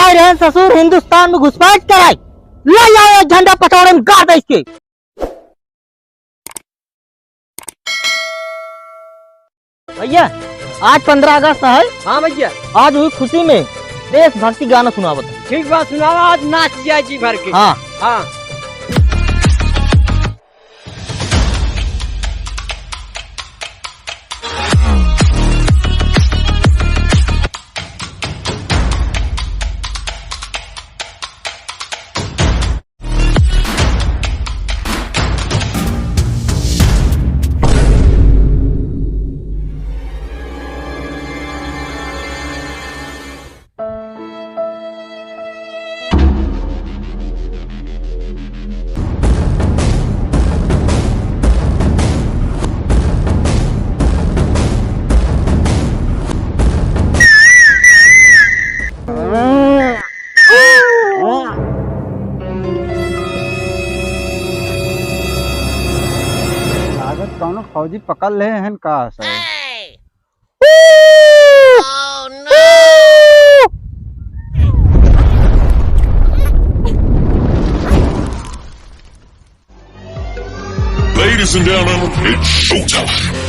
आए रहे ससुर हिंदुस्तान में घुसपैठ कराई, ले जाओ झंडा पटोरे में गाड़ दे इसके। भैया आज 15 अगस्त है। हाँ भैया, आज हुई खुशी में देशभक्ति गाना सुनावत। ठीक बात सुनावा, आज नाच जाए जी भर के। हाँ हाँ। कौनो फौजी पकड़ ले हैं का sir. Ladies and gentlemen, it's showtime.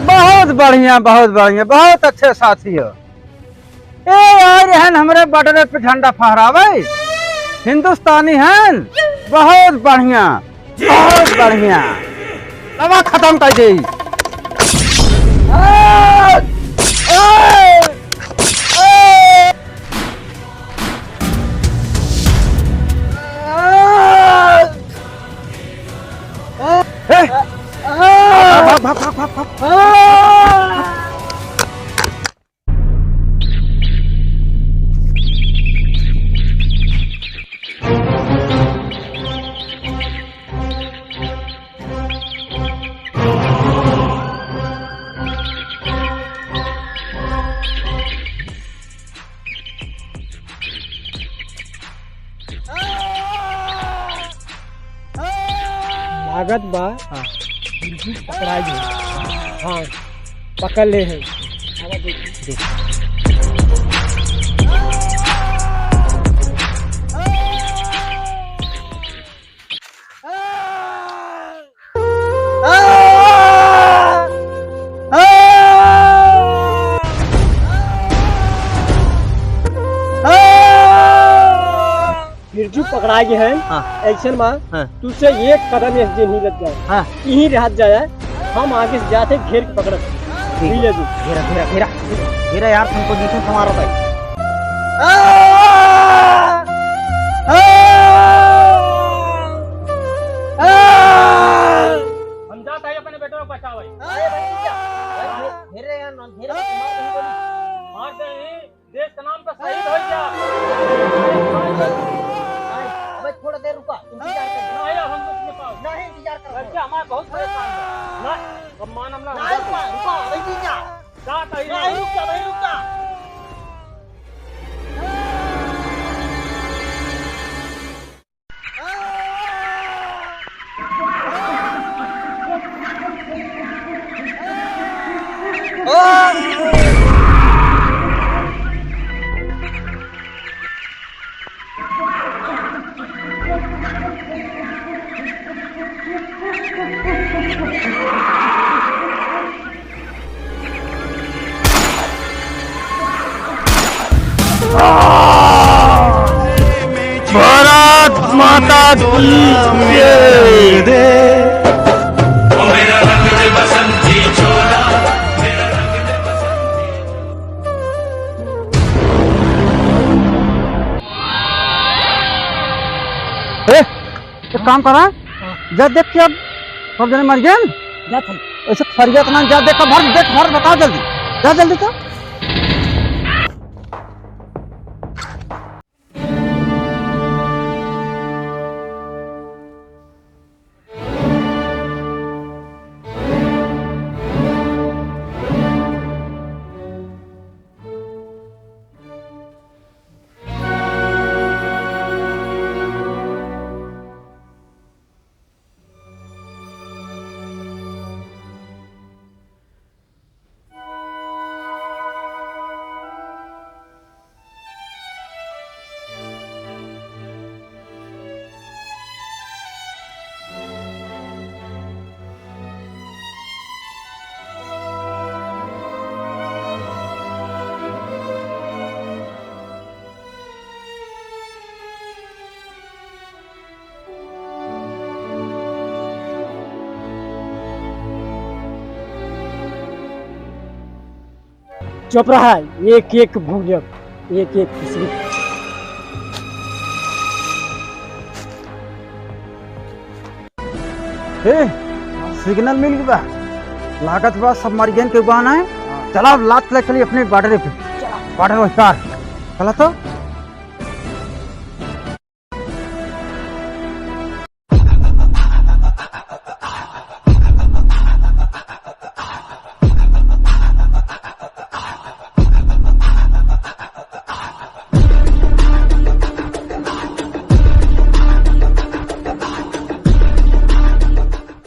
बहुत बढ़िया, बहुत अच्छे साथी हो। ए यार हन हमरे बॉर्डर पे झंडा फहरावे, हिंदुस्तानी हैं। बहुत बढ़िया, बहुत बढ़िया। दवा खत्म कर दी। लागत बा। हाँ। पकड़ा जी। हाँ पकड़ ले हैं। बिरजू पकड़ा गए हैं। हाँ। एक्शन में हाँ। तुझसे एक कदम ऐसे नहीं लग जाए। हाँ। यहीं रह जाए, हम आगे से जाते घेर के पकड़। घेरा घेरा घेरा घेरा यार, तुमको जीतू तुम्हारा भाई। हम जाते हैं अपने बेटों को बचावे। घेरे यार, घेरे मारते ही देश का नाम का शहीद हो जा। थोड़ा देर रुका, इंतजार कर। नहीं हम कुछ नहीं पाओ। नहीं इंतजार कर। बच्चे हमारे बहुत परेशान है। ना सम्मान हमला। नहीं रुका, रुका, वही जा। जाता ही नहीं रुक जा, वही रुक जा। भारत माता की जय। मेरा रंग दे बसंती चोला, मेरा रंग दे बसंती। एक काम करा, जा देख के अब सब जने मर गए। ऐसे फरियत ना जा देख भर, देख भर, बता जल्दी, जा जल्दी तो। चुप रहा, एक एक भूजक, एक एक किसी। ए, सिग्नल मिल गया, लागत बा सबमरीन के उगान है। चला अब लात ले चली अपने बॉर्डर पे, बॉर्डर विस्तार चला तो।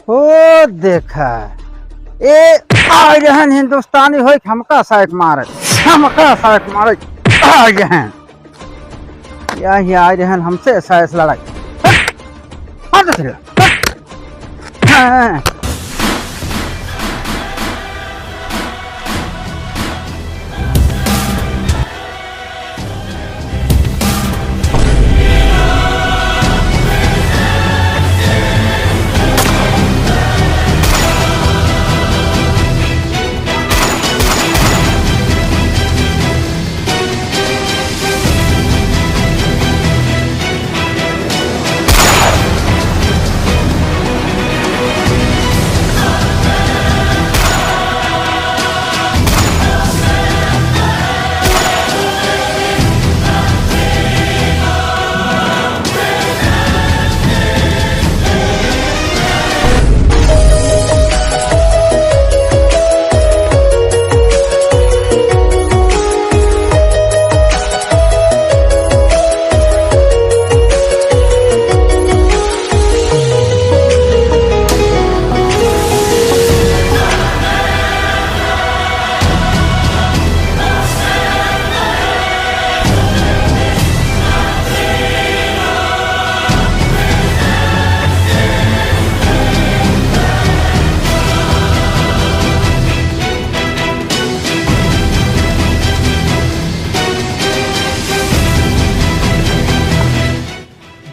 ओ देखा ए आ रहन हिंदुस्तानी होई हमका साइक मारे, हमका साइक मारे आ रहन। यही आ रहन हमसे ऐसा लड़ाई। हट चल। हाँ।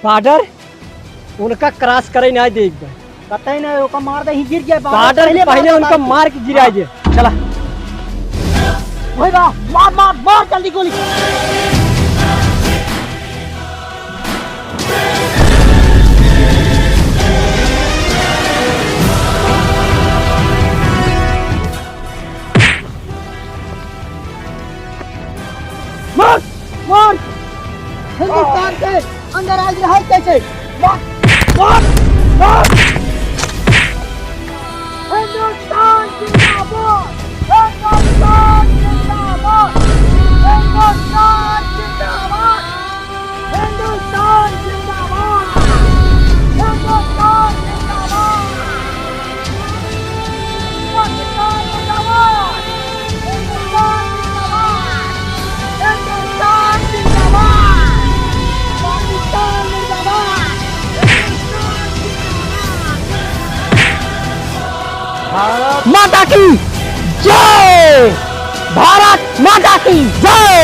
बॉर्डर उनका क्रॉस करे नहीं दे, एक बार कतई ना ओका मार दे, ही गिर गया बॉर्डर पहले उनका मार के गिरा दे। चला वही बा, मार मार मार जल्दी गोली। मार मार हिंदुस्तान के अंदर आज रहा कैसे? मार मार मार। हिंदुस्तान जिंदाबाद, हिंदुस्तान जिंदाबाद, हिंदुस्तान जिंदाबाद, हिंदुस्तान जिंदाबाद, हिंदुस्तान जिंदाबाद, पाकिस्तान जिंदाबाद, हिंदुस्तान जिंदाबाद, हिंदुस्तान जिंदाबाद, पाकिस्तान जिंदाबाद, भारत माता की जय, भारत माता की जय।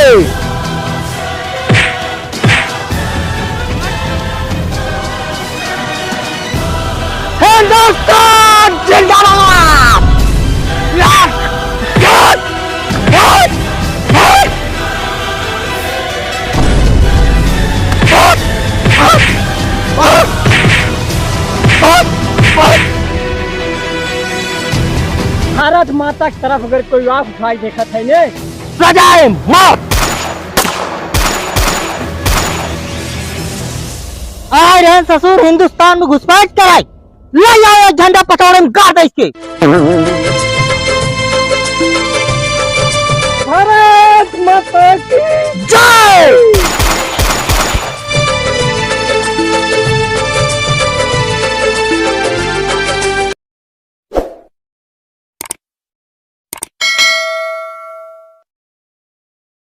हिंदुस्तान जिंदाबाद। भारत माता की तरफ अगर कोई आंख उठाई देखा है ने सजाए मौत। आए रहे ससुर हिंदुस्तान में घुसपैठ कराई, ले आए झंडा पटोरे में गाड़ दे इसके।